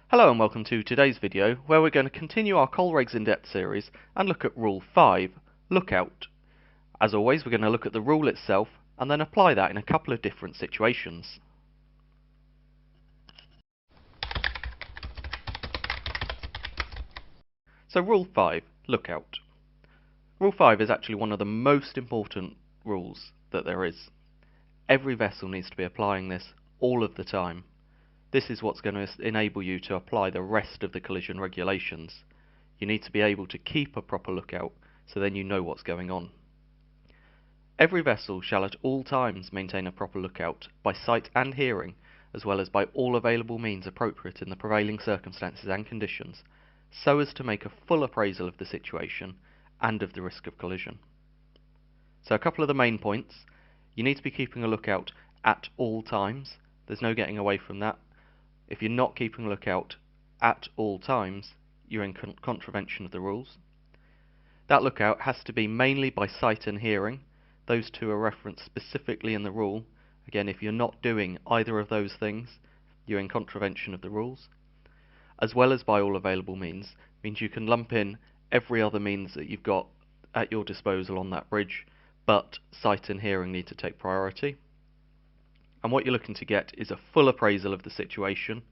Hello and welcome to today's video where we're going to continue our COLREGS in-depth series and look at Rule 5, Lookout. As always, we're going to look at the rule itself and then apply that in a couple of different situations. So Rule 5, Lookout. Rule 5 is actually one of the most important rules that there is. Every vessel needs to be applying this all of the time. This is what's going to enable you to apply the rest of the collision regulations. You need to be able to keep a proper lookout so then you know what's going on. Every vessel shall at all times maintain a proper lookout by sight and hearing, as well as by all available means appropriate in the prevailing circumstances and conditions, so as to make a full appraisal of the situation and of the risk of collision. So a couple of the main points. You need to be keeping a lookout at all times. There's no getting away from that. If you're not keeping a lookout at all times, you're in contravention of the rules. That lookout has to be mainly by sight and hearing. Those two are referenced specifically in the rule. Again, if you're not doing either of those things, you're in contravention of the rules. As well as by all available means, means you can lump in every other means that you've got at your disposal on that bridge, but sight and hearing need to take priority. And what you're looking to get is a full appraisal of the situation,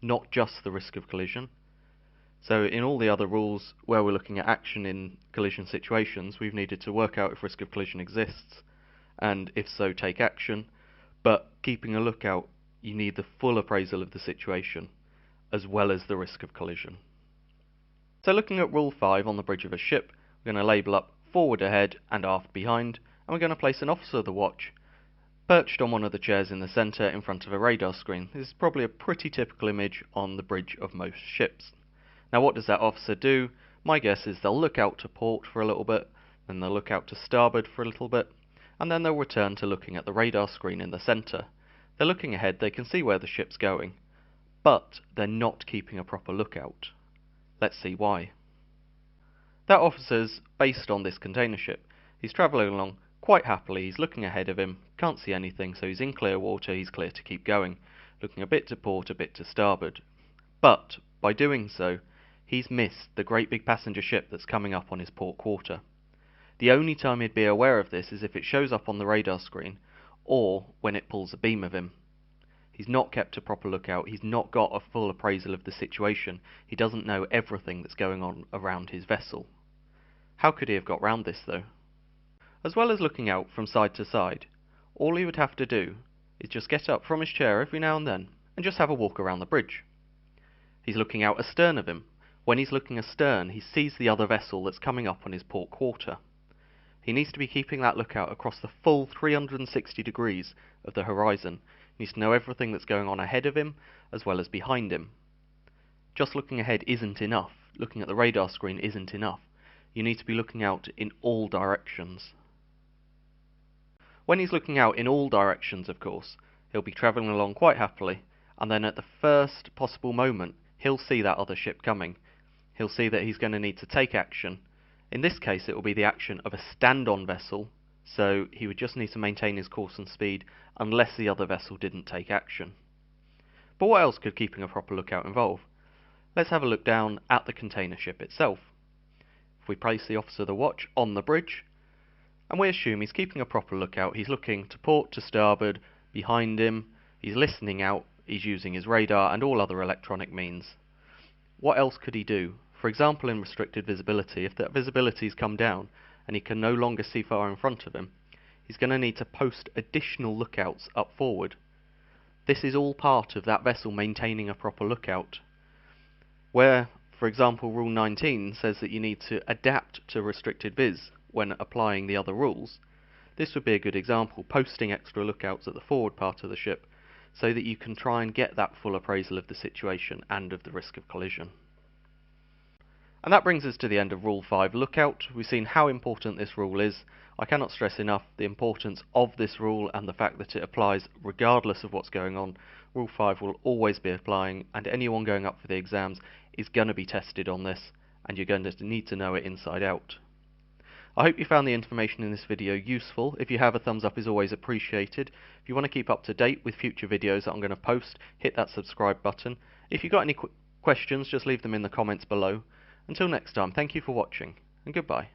not just the risk of collision. So in all the other rules where we're looking at action in collision situations, we've needed to work out if risk of collision exists, and if so, take action. But keeping a lookout, you need the full appraisal of the situation, as well as the risk of collision. So looking at Rule 5 on the bridge of a ship, we're going to label up forward ahead and aft behind, and we're going to place an officer of the watch perched on one of the chairs in the centre in front of a radar screen. This is probably a pretty typical image on the bridge of most ships. Now what does that officer do? My guess is they'll look out to port for a little bit, then they'll look out to starboard for a little bit, and then they'll return to looking at the radar screen in the centre. They're looking ahead, they can see where the ship's going, but they're not keeping a proper lookout. Let's see why. That officer's based on this container ship. He's travelling along quite happily, he's looking ahead of him, can't see anything, so he's in clear water, he's clear to keep going, looking a bit to port, a bit to starboard. But, by doing so, he's missed the great big passenger ship that's coming up on his port quarter. The only time he'd be aware of this is if it shows up on the radar screen, or when it pulls a beam of him. He's not kept a proper lookout, he's not got a full appraisal of the situation, he doesn't know everything that's going on around his vessel. How could he have got round this though? As well as looking out from side to side, all he would have to do is just get up from his chair every now and then and just have a walk around the bridge. He's looking out astern of him. When he's looking astern, he sees the other vessel that's coming up on his port quarter. He needs to be keeping that lookout across the full 360 degrees of the horizon. He needs to know everything that's going on ahead of him as well as behind him. Just looking ahead isn't enough. Looking at the radar screen isn't enough. You need to be looking out in all directions. When he's looking out in all directions, of course, he'll be travelling along quite happily, and then at the first possible moment, he'll see that other ship coming. He'll see that he's going to need to take action. In this case, it will be the action of a stand-on vessel, so he would just need to maintain his course and speed unless the other vessel didn't take action. But what else could keeping a proper lookout involve? Let's have a look down at the container ship itself. If we place the officer of the watch on the bridge, and we assume he's keeping a proper lookout, he's looking to port, to starboard, behind him, he's listening out, he's using his radar and all other electronic means. What else could he do? For example, in restricted visibility, if that visibility's come down and he can no longer see far in front of him, he's going to need to post additional lookouts up forward. This is all part of that vessel maintaining a proper lookout. Where, for example, Rule 19 says that you need to adapt to restricted vis when applying the other rules, this would be a good example, posting extra lookouts at the forward part of the ship so that you can try and get that full appraisal of the situation and of the risk of collision. And that brings us to the end of Rule 5, Lookout. We've seen how important this rule is. I cannot stress enough the importance of this rule and the fact that it applies regardless of what's going on. Rule 5 will always be applying, and anyone going up for the exams is going to be tested on this, and you're going to need to know it inside out. I hope you found the information in this video useful. If you have, a thumbs up is always appreciated. If you want to keep up to date with future videos that I'm going to post, hit that subscribe button. If you've got any Questions, just leave them in the comments below. Until next time, thank you for watching, and goodbye.